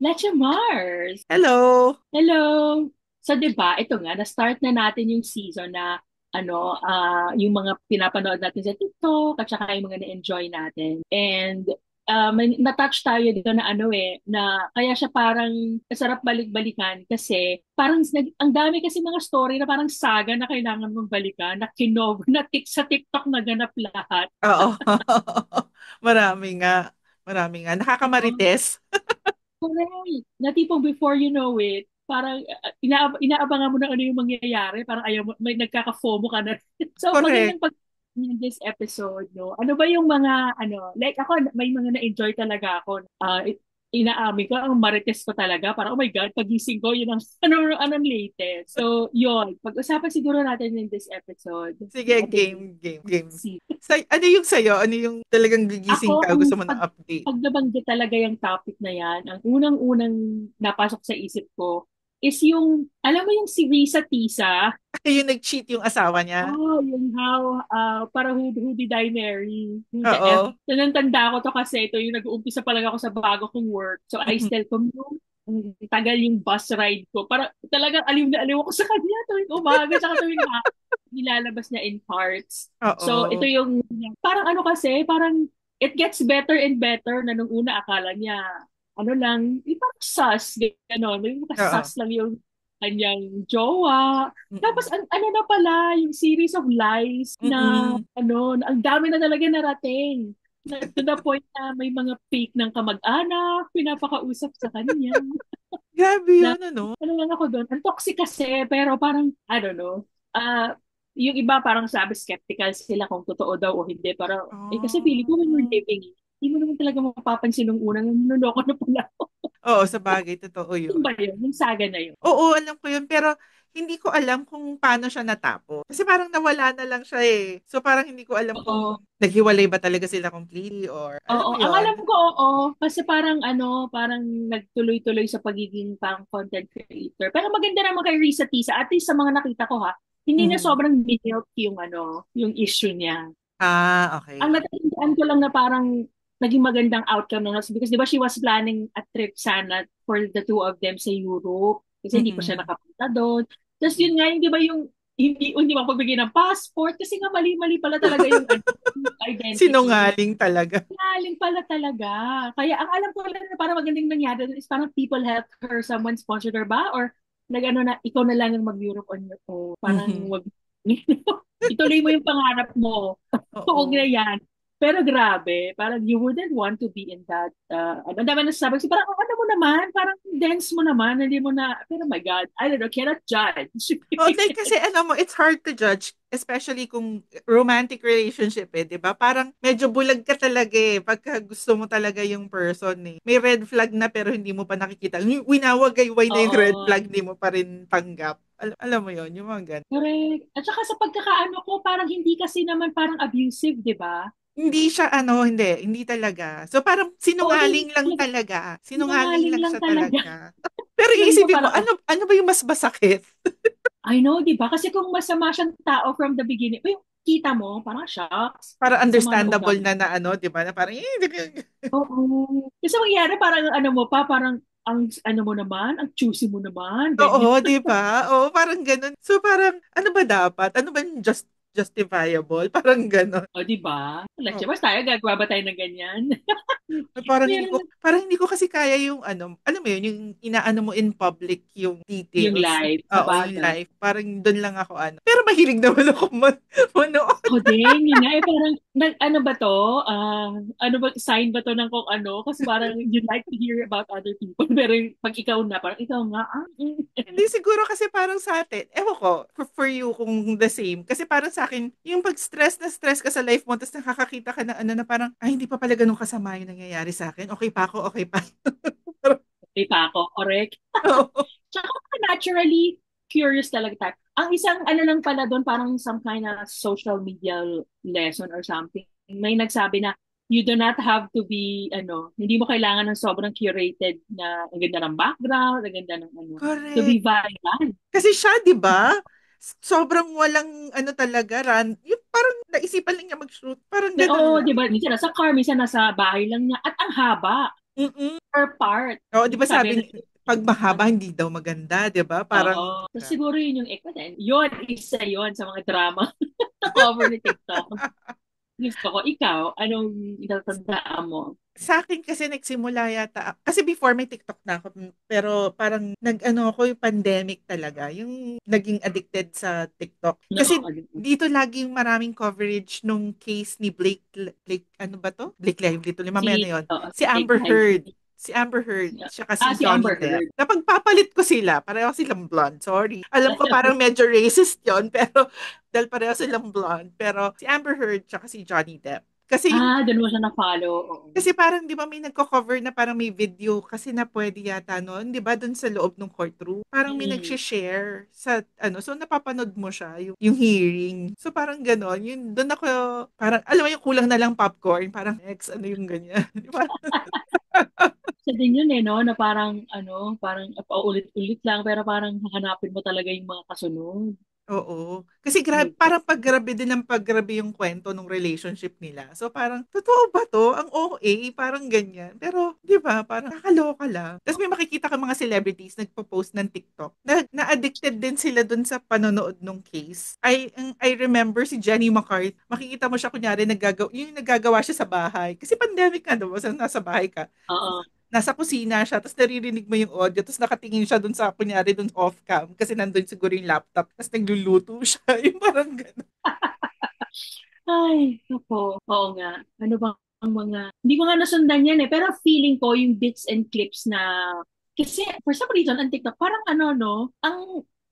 Leche Mars! Hello! Hello! So, di ba, ito nga, na-start na natin yung season na yung mga pinapanood natin sa TikTok at saka yung mga na-enjoy natin. And may na-touch tayo dito na na kaya siya parang sarap balik-balikan kasi parang ang dami kasi mga story na parang saga na kailangan mong balikan, na sa TikTok naganap lahat. Oo. Marami nga. Marami nga. Oo. Nakakamarites. Correct. Na tipong before you know it, parang inaabangan mo na ano yung mangyayari, parang ayaw mo, may nagkaka-FOMO ka na. So, Correct. magandang pag in this episode, no? Ano ba yung mga, like ako, may mga na-enjoy talaga ako. Inaamin ko, ang marites ko talaga. Parang, oh my God, pagising ko, yun ang, anong latest. So, yun. Pag-usapan siguro natin in this episode, Sige, ating game, game, game. see. Ano yung sa'yo? Ano yung talagang gigising Ako, ka? Gusto mo na update? pag nabanggit talaga yung topic na yan, ang unang-unang napasok sa isip ko is yung, alam mo yung si Risa Tisa, Yung nag-cheat yung asawa niya? yung how, para who did I marry? Yung the F. Oo. Nanantanda ko to kasi ito yung nag-uumpisa pa lang ako sa bago kong work. So I still commute. Ang tagal yung bus ride ko. Para talagang aliw na aliw ako sa kanya tuwing umaga tsaka tuwing nilalabas niya in parts. So ito Oo. yung parang parang it gets better and better na nung una akala niya yung parang sus, gano'n. Yung Oo. sus lang yung kanyang jowa. Tapos Mm-mm. ano na pala, yung series of lies na Mm-mm. ang dami na talaga narating. To the point na may mga fake ng kamag-anak, pinapakausap sa kanya. Grabe Na, yun, ano? ano lang ako doon, ang toxic kasi, pero parang, I don't know, yung iba parang sabi skeptical sila kung totoo daw o hindi. Pero, kasi feeling ko when you're Oh. living, hindi mo naman talaga mapapansin nung unang niloloko na pala. Oo, sa bagay, totoo Yung yun. ba yun? Yung saga na yun. Oo, alam ko yun. Pero hindi ko alam kung paano siya natapos. Kasi parang nawala na lang siya eh. So parang hindi ko alam Oo. kung naghiwalay ba talaga sila completely or alam Oo, mo ang alam yun. ko, oo, kasi parang parang nagtuloy-tuloy sa pagiging pang content creator. Pero maganda naman kay Risa Tisa, at least sa mga nakita ko ha, hindi na Mhm. sobrang milk yung yung issue niya. Ah, Ang okay. natandaan ko lang na parang naging magandang outcome ng because di ba she was planning a trip sana for the two of them sa Europe kasi hindi pa siya Mm-mm. nakapunta doon. Tapos yun nga, yung di ba yung hindi mapagbigay ng passport kasi nga mali-mali pala talaga yung identity. Sinungaling talaga. Galing pala talaga. Kaya ang alam ko lang na parang magandang nangyari doon is parang people help her, someone sponsored her ba? Or nag-ano na, ikaw na lang ang mag-Europe on your own. Parang Mhm. wag, ituloy mo yung pangarap mo. Huwag na Oo. yan. Pero grabe, parang you wouldn't want to be in that, ang dami na sabi ko, parang ano mo naman, parang dense mo naman, hindi mo na, pero my God, I don't know, cannot judge. Oh, like, kasi ano mo, it's hard to judge, especially kung romantic relationship eh, 'di ba? Parang medyo bulag ka talaga eh pagka gusto mo talaga yung person eh. May red flag na pero hindi mo pa nakikita. Winawagayway na yung red Oo. flag, hindi mo pa rin tanggap. Alam mo 'yon, yung mga ganun. Correct. At saka sa pagkakaano ko, parang hindi kasi naman parang abusive, di ba? Hindi siya ano, hindi talaga. So parang Oo, hindi sinungaling lang talaga. talaga. Sinungaling Sinungaling lang lang siya talaga. talaga. Pero Alam mo, iisipin mo, parang, ano ba yung mas masakit? I know, di ba? Kasi kung masama siyang tao from the beginning, uy, kita mo, parang shocks, Para sama na understandable ugali. na ano, 'di ba? Na parang Oo. Kasi mangyari, parang ano mo pa, parang ang ano mo naman, ang choosy mo naman, ganyan. Oo, 'di ba? Oo, parang gano'n. So parang ano ba dapat? Ano ba yung justifiable? Parang gano'n. O, di ba? Oo. Let's tayo, gagawa ba tayo ng ganyan? Ay, parang hindi Meron ko na parang hindi ko kasi kaya yung ano, alam mo yun, yung inaano mo in public yung yung details. live, sa Oo, yung bagay. life. Parang doon lang ako ano. Pero mahilig naman ako manood. Ako din, yun nga, parang, ano ba to? Ano ba, sign ba to ng kung ano? Kasi parang you like to hear about other people. Pero pag ikaw na, parang ikaw nga, Hindi siguro kasi parang sa atin, ewan ko, for you kung the same. Kasi parang sa akin, yung pag stress na stress ka sa life mo, tapos nakakakita ka na ano na parang, ay, hindi pa pala ganun kasama yung nangyayari sa akin. Okay pa ako, okay pa. may pa ako, correct? Oo. Tsaka naturally, curious talaga tayo. Ang isang ano lang pala doon, parang some kind of social media lesson or something. May nagsabi na, you do not have to be, hindi mo kailangan ng sobrang curated na ang ganda ng background, ang ganda ng to be Correct. viral. Kasi siya, di ba? Sobrang walang ano talaga, yung parang naisipan lang niya mag-shoot. Parang ganun Oo, lang. di ba? Minsan nasa car, minsan nasa bahay lang niya. At ang haba. Mm. per part. Oo, di ba Sabi sabi, na, pag mahaba, hindi daw maganda, di ba? Parang, oo. So, siguro yun yung ikaw din. Yun, isa yun sa mga drama na cover ni TikTok. Gusto ko. Ikaw, anong itatandaan mo? sa akin kasi nagsimula yata, kasi before may TikTok na ako, pero parang nag-ano ako yung pandemic talaga, yung naging addicted sa TikTok. No, Kasi ano, dito laging maraming coverage nung case ni Blake, ano ba to? Blake Lively, tuloy mamaya na yun. si Si Big Amber Heard. Lively. Si Amber Heard, siya si Si Johnny Amber Depp. Heard. Napagpapalit ko sila, pareho silang blonde, sorry. Alam ko parang medyo racist yon pero dahil pareho silang blonde. Pero si Amber Heard, tsaka si Johnny Depp. Kasi yung Doon mo siya na-follow. Oo. kasi parang 'di ba may nagko-cover na parang may video kasi na pwede yata noon, 'di ba doon sa loob ng courtroom. Parang may Mm. nag-share sa ano, so napapanood mo siya yung hearing. So parang gano'n, yun doon ako parang alam mo yung kulang na lang popcorn, parang ex ano yung ganyan, 'di ba? Isa din yun no, na parang, parang paulit-ulit lang, pero parang hahanapin mo talaga yung mga kasunod. Oo. Kasi My God. parang paggrabe din ng paggrabe yung kwento ng relationship nila. So parang, totoo ba to? Ang OA, parang ganyan. Pero, di ba, parang nakakaloka lang. Tapos may makikita ka mga celebrities nagpo-post ng TikTok na-addicted din sila dun sa panonood ng case. I remember si Jenny McCarthy, makikita mo siya kunyari yung naggagawa siya sa bahay. Kasi pandemic ka, diba? So, nasa bahay ka Oo. nasa kusina siya, tapos naririnig mo yung audio, tapos nakatingin siya dun sa, kunyari, dun off-cam, kasi nandun siguro yung laptop, tapos nagluluto siya, yung parang gano'n. Ay, ako. Oo nga. Ano bang ang mga... Hindi ko nga nasundan yan pero feeling ko yung bits and clips na... Kasi for some reason, ang TikTok, parang ang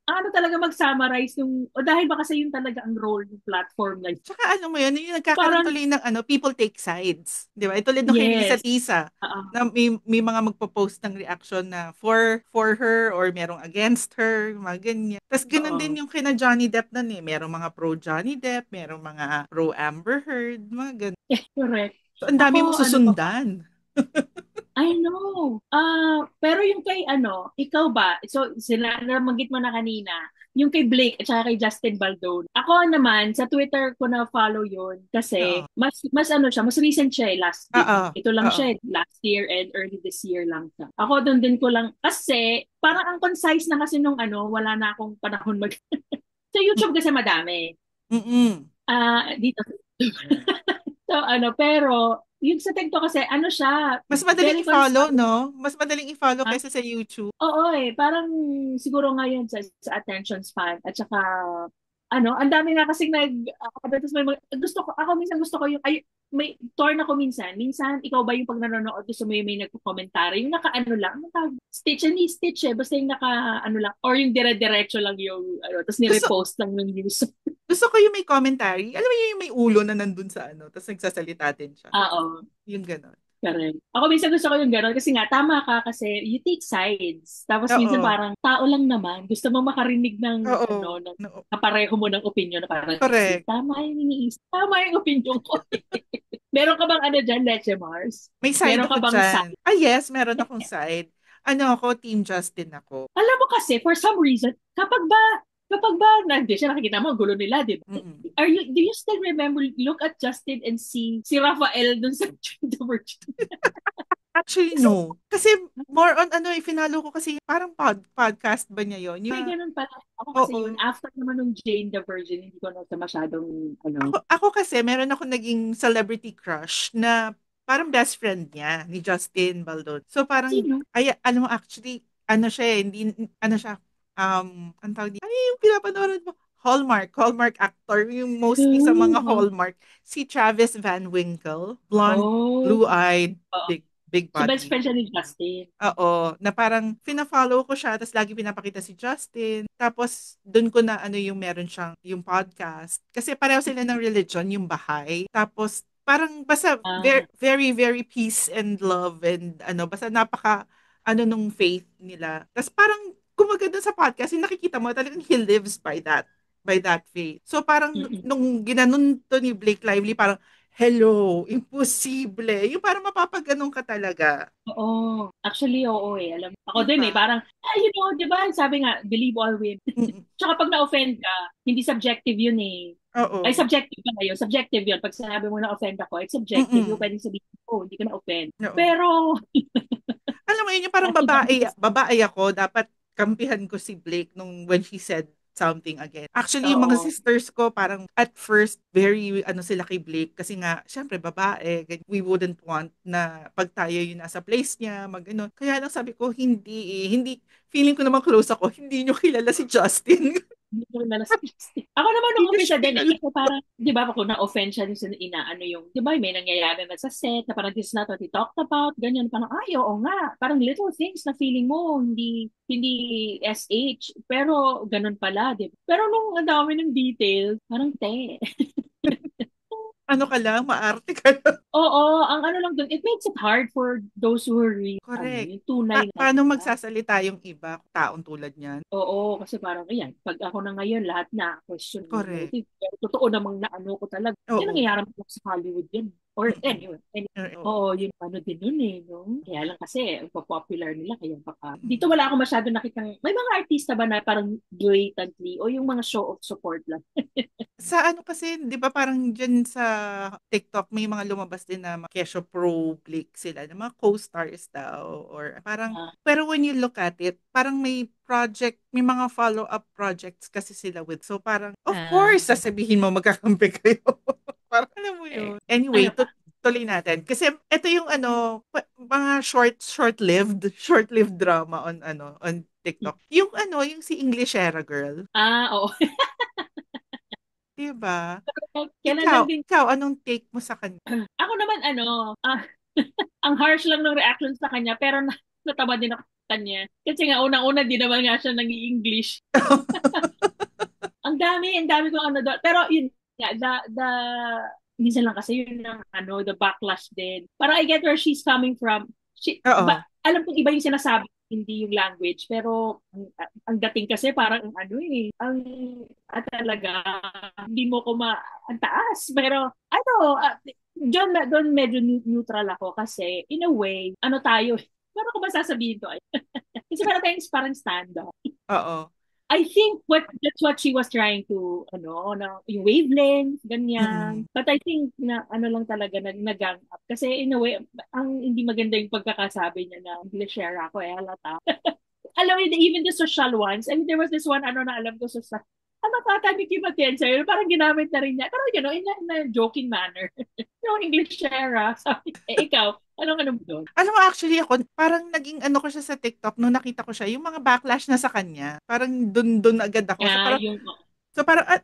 ano talaga mag-summarize yung... O dahil ba kasi yun talaga ang role ng platform na yun. Tsaka ano mo yun, yung nagkakaroon Parang, tuloy ng ano, people take sides. Di ba? Ito tulad nung kay Risa yes. Tisa, Oo. na may mga magpo-post ng reaction na for her or merong against her, mga ganyan. Tapos ganun din Oo. yung kina Johnny Depp nun eh. Merong mga pro Johnny Depp, merong mga pro Amber Heard, mga ganun. Correct. So, ang dami mo Ako, ano ba? susundan. I know. Pero yung kay ikaw ba? So, sila nabanggit mo na kanina, yung kay Blake at saka kay Justin Baldon. Ako naman, sa Twitter ko na follow yun Oo. kasi mas ano siya, mas recent siya last year. Oo. Ito lang Oo. siya, last year and early this year lang siya. Ako doon din ko lang, kasi parang ang concise na kasi nung wala na akong panahon mag... Sa YouTube kasi madami. Mm-mm. Dito. So, pero, yung sa TikTok kasi, siya, Mas madaling very i-follow, concise. no? Mas madaling i-follow Ah, kaysa sa YouTube. oo parang siguro ngayon sa attention span at saka ang dami nga kasing tapos gusto ko ako minsan gusto ko yung may torn ako minsan ikaw ba yung pag nanonood gusto mo yung may nagko-commentary yung naka lang ano tawag stitch and stitch basta yung naka lang or yung dire-diretso lang yung tapos Gusto, ni-repost lang yung news. gusto ko yung may commentary. Alam mo yung may ulo na nandun sa ano, tapos nagsasalita din siya. Oo. Yung gano'n. Correct. Ako minsan gusto ko yung gano'n kasi nga tama ka kasi you take sides. Tapos minsan Oo. parang tao lang naman. Gusto mo makarinig ng Oo. ng No, kapareho mo ng opinion na parang correct. tama yung iniisip. Tama yung opinion ko. Meron ka bang dyan, Leche Mars? May side Meron ka ako bang dyan. side? Ah, yes, meron akong side. Ano ako, Team Justin ako. Alam mo kasi, for some reason, kapag ba, hindi siya nakikita mo, ang gulo nila, di ba? Mm-mm. Do you still remember, look at Justin and see si Rafael dun sa The Virgin? Actually, Kasi no. Kasi more on ano, finalo ko kasi parang podcast ba niya yon. may Yung, ganun pala. Ako kasi yun, oo. after naman nung Jane the Virgin, hindi ko na siya masyadong, Ako kasi, meron ako naging celebrity crush na parang best friend niya, ni Justin Baldon. So parang, sino? ay, alam mo, actually, ano siya eh, hindi, ano siya, ang tawag di, ano yung pinapanood mo? Hallmark actor, yung mostly sa mga Oh, Hallmark. Si Travis Van Winkle, blonde, oh. blue-eyed, Oo. big So, best body. friend siya ni Justin. Oo, na parang fina-follow ko siya, tapos lagi pinapakita si Justin. Tapos doon ko na ano yung meron siyang yung podcast. Kasi pareho sila ng religion, yung Baha'i. Tapos parang basta very Ah, very very peace and love and ano basta napaka ano nung faith nila. Tapos parang kumaga doon sa podcast, yung nakikita mo talagang he lives by that faith. So parang mm-mm. nung ginanon to ni Blake Lively, parang Hello, imposible. Yung parang mapapaganon ka talaga. Oo. Actually, oo eh. Alam, ako Di din eh. ba? Parang, di ba, sabi nga, believe all women. Mm, Tsaka pag na-offend ka, hindi subjective yun eh. Ay, oo. subjective ba ngayon? Subjective yun. Pag sinabi mo na-offend ako, it's subjective. Yung Mm, pwedeng sabihin, oh, hindi ka na-offend. oo. Pero, Alam mo yun, yung parang babae ako, dapat kampihan ko si Blake nung when she said something again. Actually, yung mga oo. sisters ko, parang at first, very, ano sila kay Blake. Kasi nga, syempre, babae. We wouldn't want na pag tayo yung nasa place niya, mag ano. Kaya lang sabi ko, hindi eh. Hindi, feeling ko naman close ako, hindi nyo kilala si Justin. Hindi ko na nasisisi. Ako naman Hindi nung nyo umpisa siya din eh. kilala. Kasi parang, di ba, kung na-offend siya sa inaano yung, di ba, may nangyayari na sa set na parang this is not what we talked about, ganyan. Parang, ay, oo nga. Parang little things na feeling mo, hindi SH. Pero, ganun pala, di ba? Pero nung ang dami ng details, parang te. Ano ka lang, maarte ka lang. Oo, ang ano lang dun, it makes it hard for those who are really, ano, Correct. yung tunay na, di Paano ba? magsasalita yung iba, taong tulad niyan? Oo, kasi parang, ayan, pag ako na ngayon, lahat na question yung Correct. motive. Pero totoo namang naano ko talaga. Yan Oo. nangyayari mo sa Hollywood yan. Or Mm-mm. anyway. Oo. Oo, yun ano din nun eh, no? Kaya lang kasi, ang popular nila, kaya baka. Dito Mm. wala ako masyado nakitang, may mga artista ba na parang blatantly, o yung mga show of support lang. Sa ano kasi, 'di ba parang diyan sa TikTok may mga lumabas din na mga Kesho Pro Blick sila, na mga co-stars daw or parang Ah, pero when you look at it, parang may mga follow-up projects kasi sila with. So parang of ah, course sasabihin mo magkakampi kayo. Parang alam mo eh, 'yun. Anyway, ano pa? tuloy natin. Kasi ito yung ano, mga short-lived drama on TikTok. Yung ano, yung si Englishera girl, Ah, oo. 'di ba? Kailan Ikaw, lang din, ikaw, anong take mo sa kanya? ako naman ano, ang harsh lang ng reaction sa kanya, pero natawa din ako sa kanya. Kasi nga, unang-una, di naman nga siya nag-i-English. Ang dami kong ano doon. Pero yun nga, minsan lang kasi yun ang ano, the backlash din. Parang I get where she's coming from. Oo. Alam kong iba yung sinasabi, hindi yung language. Pero ang dating kasi parang ano eh, talaga, hindi mo ko ang taas. Pero ano, doon medyo neutral ako kasi in a way, ano tayo, paano ko ba sasabihin to? Kasi parang stand-up. Oo. I think that's what she was trying to yung wavelength Mm-mm. ganyan. But I think na ano lang talaga nag-gang up kasi in a way ang hindi maganda yung pagkakasabi niya na English share ako halata. Alam mo, even the social ones. I mean, there was this one, na alam ko sa ano pa, ni Kim Atienza, yun, parang ginamit na rin niya. Pero, in a joking manner. Yung English share, sabi, ikaw, anong mo doon? Alam mo, actually ako, parang naging ano ko siya sa TikTok nung nakita ko siya, yung mga backlash na sa kanya. Parang dun agad ako. So Ah, parang, yung,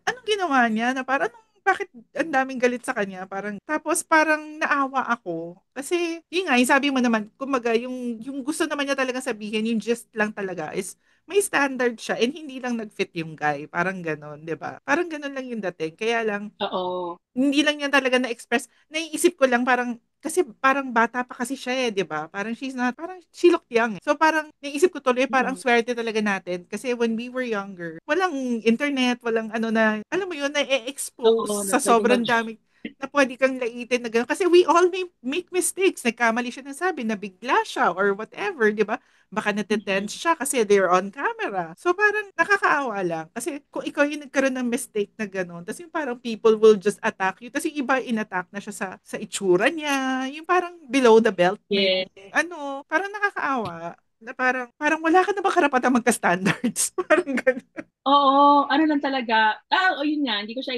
anong ginawa niya? Na parang, bakit ang daming galit sa kanya? Parang, tapos parang naawa ako. Kasi, yun nga, yung sabi mo naman, kumbaga, yung gusto naman niya talaga sabihin, yung gist lang talaga is, may standard siya and hindi lang nag-fit yung guy. Parang ganon, di ba? Parang ganon lang yung dating. Kaya lang, oo, hindi lang niya talaga na-express. Naiisip ko lang parang, kasi parang bata pa kasi siya di ba? Parang parang she looked young. So parang naisip ko tuloy, parang mm, swerte talaga natin. Kasi when we were younger, walang internet, walang ano na, alam mo yun, na-expose oo, na sa pwede sobrang dami na pwede kang laitin na gano'n. Kasi we all make mistakes. Nagkamali siya ng sabi, nabigla siya or whatever, di ba? Baka natetense mm, siya kasi they're on camera. So parang nakakaawa lang. Kasi kung ikaw yung nagkaroon ng mistake na gano'n, tapos yung parang people will just attack you, tapos yung iba in-attack na siya sa itsura niya, yung parang below the belt na yeah. yung, ano, parang nakakaawa na parang wala ka na ba karapatan magka-standards? Parang gano'n. Oo, ano lang talaga. Yun nga, hindi ko siya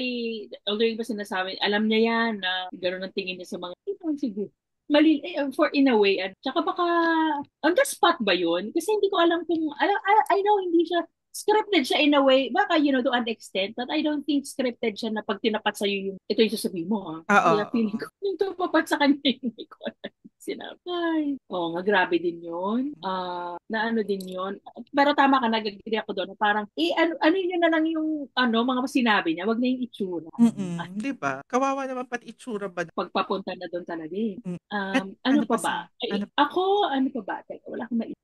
although yung pa sinasabi, alam niya yan na gano'n ang tingin niya sa mga, ito siguro. Mali, for in a way. Tsaka baka, on the spot ba yun? Kasi hindi ko alam kung, I know hindi siya, scripted siya in a way, baka, to an extent, but I don't think scripted siya na pag tinapat sa'yo yung, ito yung sasabihin mo, ha? Oo, Kaya feeling oo. ko, yung tumapat sa kanya, hindi ko alam sinabi. Ay, oo nga, grabe din yun. Na ano din yun. Pero tama ka, nag-agree ako doon. Parang, ano yun na lang yung, mga sinabi niya, wag na yung itsura. At Mm, 'di ba? Kawawa naman pati itsura ba. pagpapunta na doon talaga eh. Mm. Ano Ano pa pa ba? ano Ako, ano pa ba? Teka, wala akong maisip.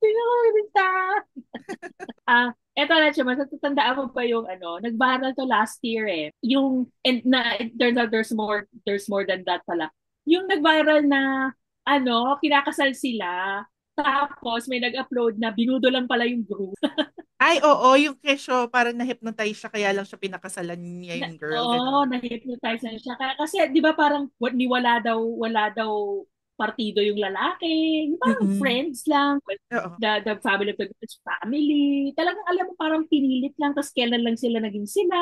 Eto Ito na siya, matatandaan mo ba yung ano, nag-viral to last year eh. Yung, and na, there's more than that pala. Yung nag-viral na, ano, kinakasal sila, tapos may nag-upload na binudo lang pala yung group. Ay, oo, yung kesyo, parang na-hypnotize siya, kaya lang siya pinakasalan niya yung girl, Oo, gano'n. na-hypnotize na siya. Kasi, di ba parang wala daw partido yung lalaki. Yung parang Mm-mm. friends lang. Well, Oo, the family of the girl's family. Talagang alam mo, parang pinilit lang. Tapos kailan lang sila naging sila.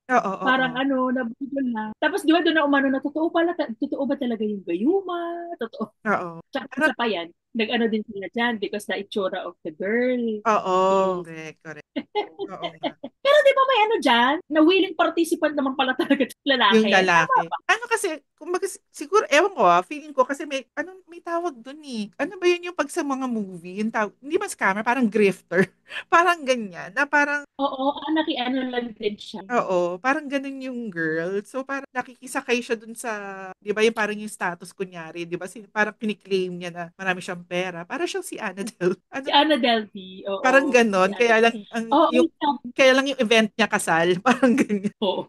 oo, Parang oo. ano, nabudol na. Tapos di ba doon na umano na totoo pala, totoo ba talaga yung gayuma? Totoo. Oo. Tsaka Parang, isa pa yan, nag-ano din sila dyan because the itsura of the girl oo, is correct, correct. Oo nga. pero di ba may ano dyan? Na willing participant naman pala talaga yung Yung lalaki. Tama lalaki. ba? Ano kasi, kumbaga, siguro, ewan ko feeling ko kasi may tawag dun eh. Ano ba yun yung pag sa mga movie, yung tawag, hindi man scammer, parang grifter. Parang ganyan, na parang, Oo, ano lang din siya. oo, parang ganun yung girl. So, parang nakikisakay siya dun sa, di ba yung parang yung status kunyari, di ba, parang kiniklaim niya na marami siyang pera. Para siyang si Annabelle. Si Ano, Ana Delvey, parang oo. Si ganon, Ana Delvey. Oo, kaya lang yung event niya kasal, parang ganyan. oo.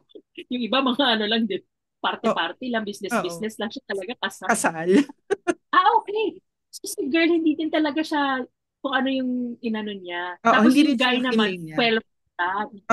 Yung iba mga ano lang din, Oo, party-party lang, oo, business-business lang siya talaga kasal. kasal. Okay. So si girl, hindi din talaga siya kung ano yung inano niya. Oo, Tapos hindi yung rin siya guy yung naman, kinlaim niya. 12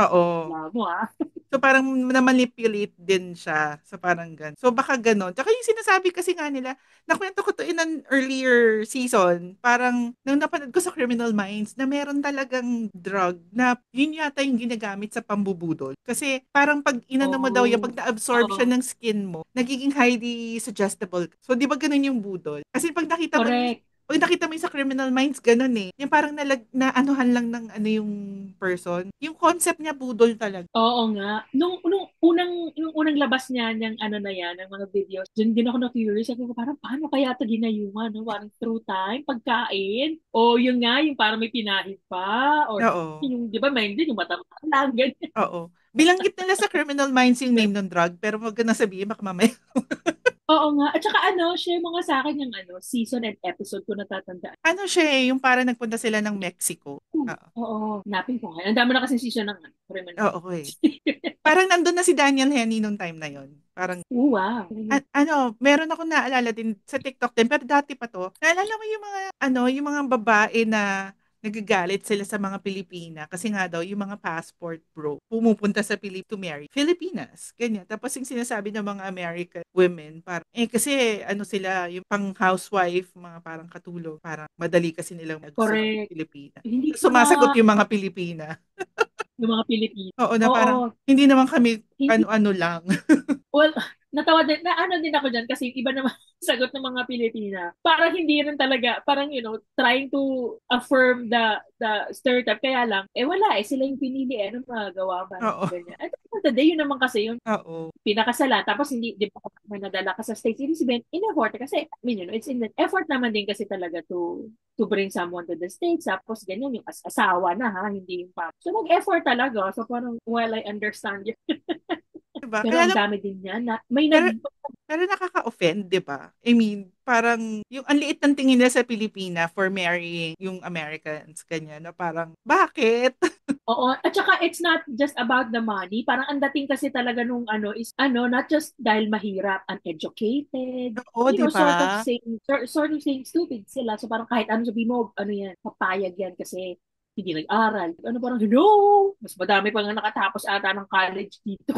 Oo. Alam mo ah. So parang na-manipulate din siya. So parang gan. So baka ganon. Tsaka yung sinasabi kasi nga nila, nakwento ko to in an earlier season, parang nung napanood ko sa Criminal Minds, na meron talagang drug na yun yata yung ginagamit sa pambubudol. Kasi parang pag inano mo daw yung, pag Oh, na-absorb siya oo, ng skin mo, nagiging highly suggestible. So di ba ganun yung budol? Kasi correct. pag nakita mo yung sa Criminal Minds, ganun eh. Yung parang na anuhan lang ng ano yung person. Yung concept niya budol talaga. Oo nga. Nung unang labas niya, ng ano na yan, ng mga videos, dun din ako na-curious. Sabi ko, parang paano kaya ito ginayuma, no? Parang through time, pagkain. O yung nga, yung parang may pinahid pa. Or Oo. yung, di ba, may din, yung mata lang, ganyan. Oo. Bilanggit nila sa Criminal Minds yung name ng drug, pero wag ka na sabihin, baka mamaya. Oo nga. At saka ano, share mo nga sa akin yung ano, season and episode ko natatandaan. Ano siya eh, yung para nagpunta sila ng Mexico. Oo. Oo, hanapin ko nga. Ang dami na kasi season ng ano, Criminal Oo, Minds. eh. Parang nandun na si Daniel Henney nung time na yon. Parang, Wow. meron ako naalala din sa TikTok din, pero dati pa to. Naalala mo yung mga, yung mga babae na nagagalit sila sa mga Pilipina kasi nga daw yung mga passport bro pumupunta sa Philippines to marry Filipinas ganyan tapos yung sinasabi ng mga American women parang kasi ano sila yung pang housewife mga parang katulong parang madali kasi nilang gusto ng Correct. Pilipina Hindi ko na sumasagot yung mga Pilipina. yung mga Pilipino. Oo, na parang Oo. hindi naman kami Hindi ano-ano lang. Well, natawa din, na ano din ako dyan kasi iba naman sagot ng mga Pilipina. Parang hindi rin talaga, parang trying to affirm the stereotype. Kaya lang, wala sila yung pinili ano magagawa ba, Oo. ganyan. At the end of the day, yun naman kasi yung Oo. pinakasalan. Tapos hindi, di ba, may nadala ka sa States, ibig sabihin, in-effort. Kasi, I mean, it's in the effort naman din kasi talaga to bring someone to the States. Tapos, ganyan, yung asawa na, ha, hindi yung pa. So, nag-effort talaga. So, parang, well, I understand you. Diba? Pero Kaya ang lang, dami din niya na, may pero, pero nakaka-offend, di ba? I mean, parang, yung ang liit ng tingin nila sa Pilipina for marrying yung Americans, kanya, na parang, bakit? oo. At saka, it's not just about the money. Parang ang dating kasi talaga nung ano is, not just dahil mahirap, uneducated, Oo, di ba? sort of saying stupid sila. So parang kahit ano sabihin mo, ano yan, papayag yan kasi hindi nag-aral. Ano parang, no! Mas madami pa nga nakatapos ata ng college dito.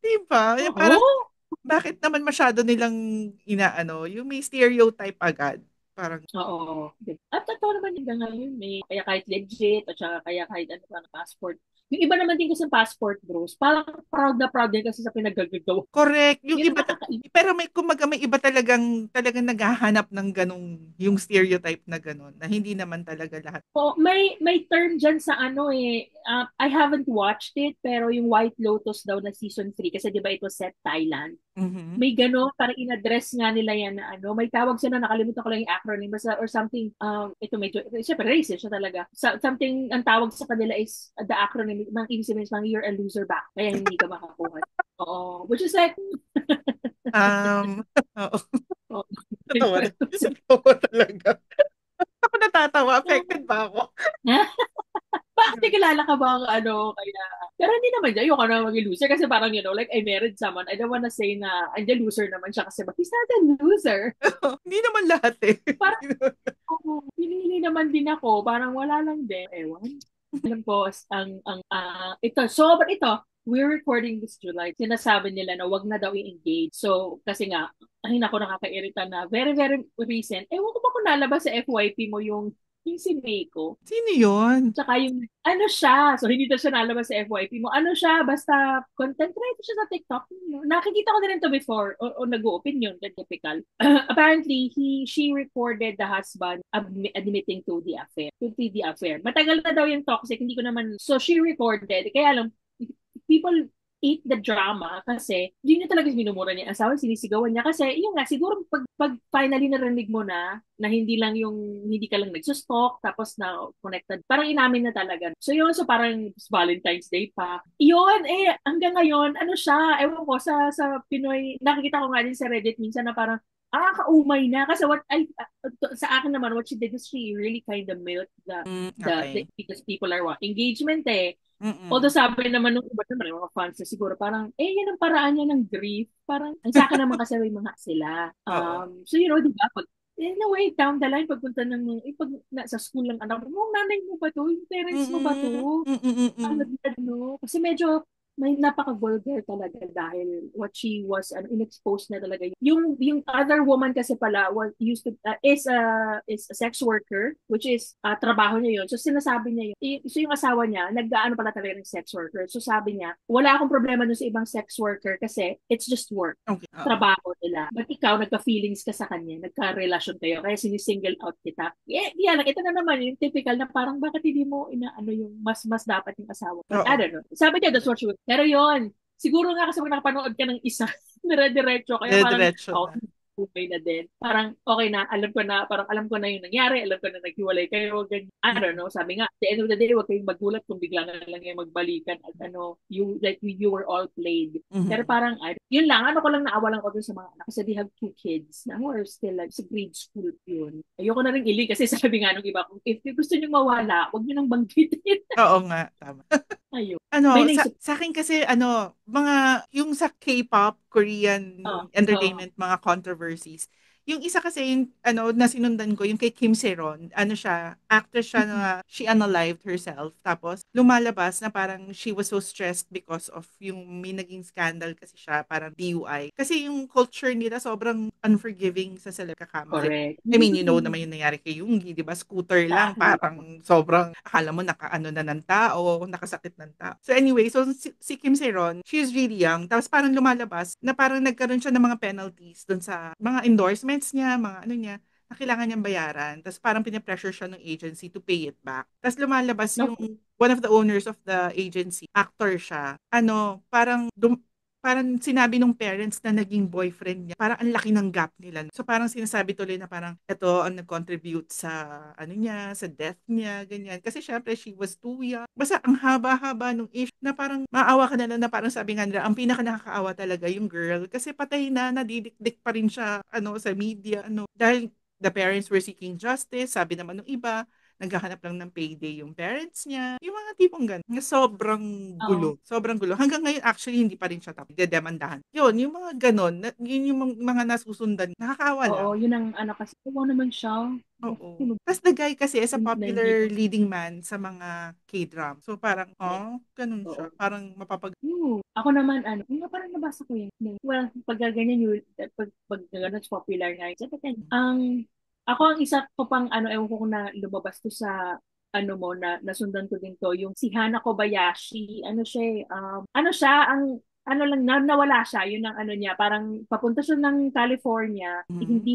Di ba? Yung Oo. parang, bakit naman masyado nilang inaano, yung may stereotype agad. Parang, Oo. At totoo naman yung ngayon, kaya kahit legit, at saka kaya kahit ano pa na passport. Yung iba naman din kasi passport bros, parang proud na proud din kasi sa pinagagagawa. correct. Yung Yun ang iba, nakakaiba. pero may iba talagang naghahanap ng ganong, yung stereotype na ganon, na hindi naman talaga lahat. Oh, may term dyan sa ano I haven't watched it, pero yung White Lotus daw na season 3, kasi di ba ito set Thailand, Mhm. may gano'n, parang in-address nga nila yan na ano, may tawag sila, nakalimutan ko lang yung acronym, basta, or something, ito medyo, syempre racist siya talaga. Something, ang tawag sa kanila is, the acronym, mang ibig sabihin, you're a loser back, kaya hindi ka makakuha. Oo, which is like, Oo. oh, Natawa na. Natawa talaga. Ako natatawa. Affected ba ako? may kilala ka bang kaya, pero hindi naman niya, ayoko na maging loser kasi parang, like I married someone, I don't wanna say na, the loser naman siya kasi, but he's not a loser. Hindi naman lahat eh. Parang, pinili naman din ako, parang wala lang din, ewan. Alam ko, but ito, we're recording this July. Sinasabi nila na wag na daw i-engage. So, kasi nga, ay nako, nakakairita na. Very, very recent. Ewan ko ba kung nalabas sa FYP mo yung si Meiko. Sino yun? Tsaka yung, siya. So, hindi na siya nalabas sa FYP mo. Ano siya, basta content creator siya sa TikTok. Nakikita ko na rin to before, o nag-opinion, typical. Apparently, she recorded the husband admitting to the affair. To the affair. Matagal na daw yung toxic, hindi ko naman, so she recorded, kaya lang, people eat the drama kasi hindi niya talaga minumura niya ang asawa, sinisigawan niya kasi yung nga siguro pag finally narinig mo na hindi lang hindi ka lang nagsustalk tapos na connected, parang inamin na talaga. So yun, so parang Valentine's Day pa. Yun, hanggang ngayon, siya, ewan ko, sa Pinoy, nakikita ko nga din sa Reddit minsan na parang, kaumay na. Kasi sa akin naman, what she did is she really kind of milked Okay. because people are engagement Mm-mm. Although sabi naman nung iba naman, yung mga fans na siguro parang, yan ang paraan niya ng grief. Parang, ang sa akin naman kasi may mga sila. Oo. So, di ba, in a way, down the line, pagpunta ng mga, pag sa school lang anak mo, nanay mo ba to? Yung parents mo ba Mm-mm. to? Mm-mm. Kasi medyo, may napaka-vulgar talaga dahil what she was inexposed na talaga. Yung other woman kasi pala used to is a sex worker, which is trabaho niya yun. So sinasabi niya yun. So yung asawa niya nag-aano pala talaga ng sex worker. So sabi niya, wala akong problema dun sa ibang sex worker kasi it's just work, Okay. Oo. trabaho nila. But ikaw, nagka-feelings ka sa kanya, nagka-relasyon kayo, kaya sinisingle out kita. Yan, ito na naman, yung typical na parang bakit hindi mo inaano yung mas dapat yung asawa. But I Oo. don't know. Sabi niya, that's what she would. Pero yon siguro nga kasi pag nakapanood ka ng isa, dire-diretso, kaya parang, Diretso na. okay na din. Parang, okay na, parang alam ko na yung nangyari, alam ko na naghiwalay kayo, ganyan. I don't know, sabi nga, at the end of the day, huwag kayong magulat kung bigla na lang yung magbalikan at you were all played. Pero Mhm. parang, yun lang, ko lang naawalan ko dun sa mga anak kasi they have 2 kids na who are still like sa grade school yun. Ayoko na rin ili kasi sabi nga nung iba, if gusto nyo mawala, huwag nyo nang banggitin. Oo nga, tama. Ayun. May Ano, naisip. sa akin kasi yung sa K-pop, Korean Oo. entertainment, mga controversies. Yung isa kasi yung na sinundan ko, yung kay Kim Seron, siya, actress siya na she unalived herself. Tapos lumalabas na parang she was so stressed because of yung may naging scandal kasi siya, parang DUI. Kasi yung culture nila sobrang unforgiving sa kakamali. Correct. I mean, naman yung nangyari kay Yoongi, di ba? Scooter lang, parang sobrang, akala mo nakaano na ng tao, nakasakit ng tao. So anyway, so si Kim Seron, she's really young. Tapos parang lumalabas na parang nagkaroon siya ng mga penalties dun sa mga endorsements niya, mga niya, na kailangan niyang bayaran. Tapos parang pinapressure siya ng agency to pay it back. Tapos lumalabas yung No. one of the owners of the agency, actor siya. Parang sinabi nung parents na naging boyfriend niya, parang ang laki ng gap nila. So parang sinasabi tuloy na parang ito ang nag-contribute sa niya, sa death niya, ganyan. Kasi syempre she was too young. Basta ang haba-haba nung issue na parang maawa ka na lang na parang sabi nga nila, ang pinaka nakakaawa talaga yung girl kasi patay na, nadidikdik pa rin siya sa media, dahil the parents were seeking justice, sabi naman ng iba, naghahanap lang ng payday yung parents niya. Yung mga tipong gano'n. Na sobrang Oo. gulo. Sobrang gulo. Hanggang ngayon, actually, hindi pa rin siya tapos. Dedemandahan. Yun, yung mga gano'n. Yun yung mga nasusundan. Nakakaawa Oo, lang. yun ang kasi naman siya. Oo. Tapos the guy kasi is a Hindi pa. popular leading man sa mga K-drama. So parang, ganun Oo. siya. Parang Ako naman, yung parang nabasa ko yun. Well, pag ganyan yun, pag ganun, popular nga yun. Ako ang isa ko pang, ewan ko kung na lumabas to sa, mo, na nasundan ko din to, yung si Hana Kobayashi, ano siya, nawala siya, yun ang niya, parang papunta siya ng California, Mhm.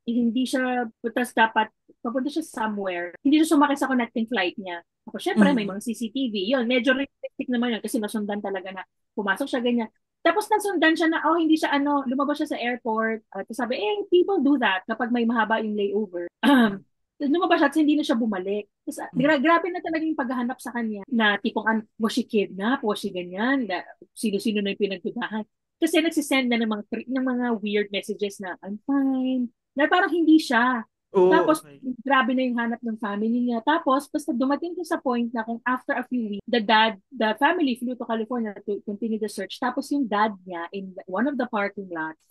hindi siya, putas dapat, papunta siya somewhere, hindi siya sumakay sa connecting flight niya. Ako, syempre, may Mhm. mga CCTV. Yun, medyo realistic naman yun kasi nasundan talaga na pumasok siya ganyan. Tapos nasundan siya na, hindi siya, lumabas siya sa airport. Tapos sabi, people do that kapag may mahaba yung layover. Tapos lumabas siya, tapos hindi na siya bumalik. Tapos, Mhm. grabe na talaga yung paghahanap sa kanya na tipong, was she kidnap? Was she ganyan? Sino-sino na yung pinagdudahan? Kasi nagsisend na ng mga weird messages na, I'm fine. Na parang hindi siya. Oh, Tapos, okay. grabe na yung hanap ng family niya. Tapos, basta dumating ko sa point na kung after a few weeks, the family flew to California to continue the search. Tapos yung dad niya in one of the parking lots,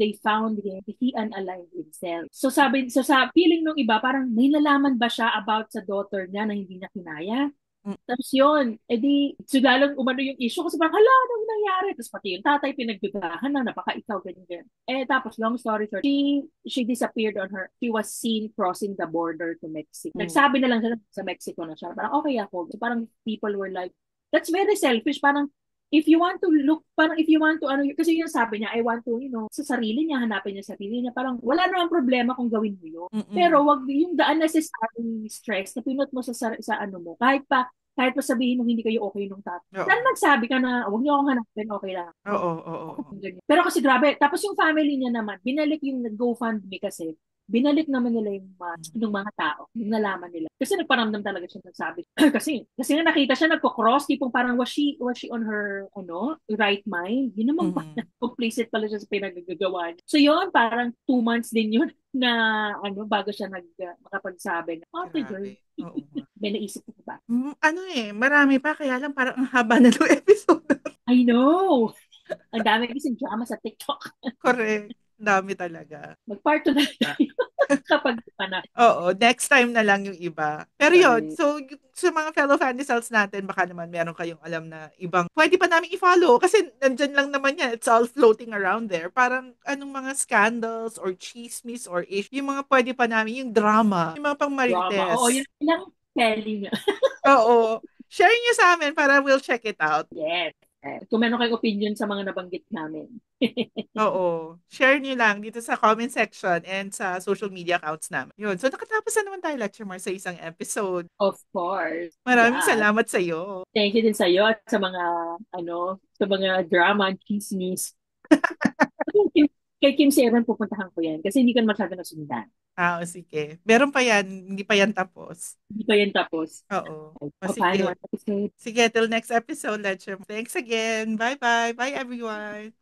they found him, he unalive himself. So sa feeling ng iba, parang may nalaman ba siya about sa daughter niya na hindi niya kinaya? Mm, Tapos yun, edi, so lalong umano yung issue kasi parang, hala, anong nangyari? Tapos pati yung tatay pinagdudahan na, napaka ikaw, ganyan, ganyan. Tapos long story short, she disappeared on her, she was seen crossing the border to Mexico. mm, Nagsabi na lang siya sa Mexico na siya. Parang, okay ako. So parang people were like, that's very selfish. Parang, if you want to look, parang if you want to, ano, kasi yung sabi niya, I want to, sa sarili niya, hanapin niya sarili niya. Parang, wala namang problema kung gawin mo yun. Pero mm. wag yung the unnecessary stress na pinot mo sa ano mo, kahit pa sabihin mo hindi kayo okay nung tatay. Oo. Dahil nagsabi ka na, huwag niyo akong hanapin, okay lang. Oo, oo, Ako oo. ganyan. Pero kasi grabe, tapos yung family niya naman, binalik yung GoFundMe kasi, binalik naman nila yung mga tao, yung nalaman nila. Kasi nagparamdam talaga siya nagsabi. kasi nga nakita siya nagko-cross, tipong parang was she on her, right mind? Yun naman pa, Mm. complicit pala siya sa pinagagawa niya. So yun, parang 2 months din yun na, bago siya makapagsabi na, ate girl, Grabe. Oo nga. may naisip ko ba? Ano marami pa kaya lang parang ang haba na ng episode. I know! Ang dami kasing drama sa TikTok. Correct. Dami talaga. Mag-part 2 na tayo kapag na. Oo, next time na lang yung iba. Pero yun, Correct. so sa mga fellow Fandisals natin, baka naman meron kayong alam na ibang pwede pa namin i-follow kasi nandyan lang naman yan. It's all floating around there. Parang anong mga scandals or chismis or issue. Yung mga pwede pa namin, yung drama. Yung mga pang Drama. Oo, yun marites. lang telling. Oo. Share niyo sa amin para we'll check it out. Yes. Kung meron kayong opinion sa mga nabanggit namin. Oo. Share niyo lang dito sa comment section and sa social media accounts namin. Yun. So nakatapos na naman tayo, Lecture Mar, sa isang episode. Of course. Maraming Yes. salamat sa iyo. Thank you din sa iyo at sa mga drama and chismis. Kay Kim Seven pupuntahan ko yan kasi hindi ko masyado nasundan. Sige. Meron pa yan. Hindi pa yan tapos. Hindi pa yan tapos. Oo. Paano Sige. ang episode? Sige, till next episode, Lecture. Thanks again. Bye-bye. Bye, everyone.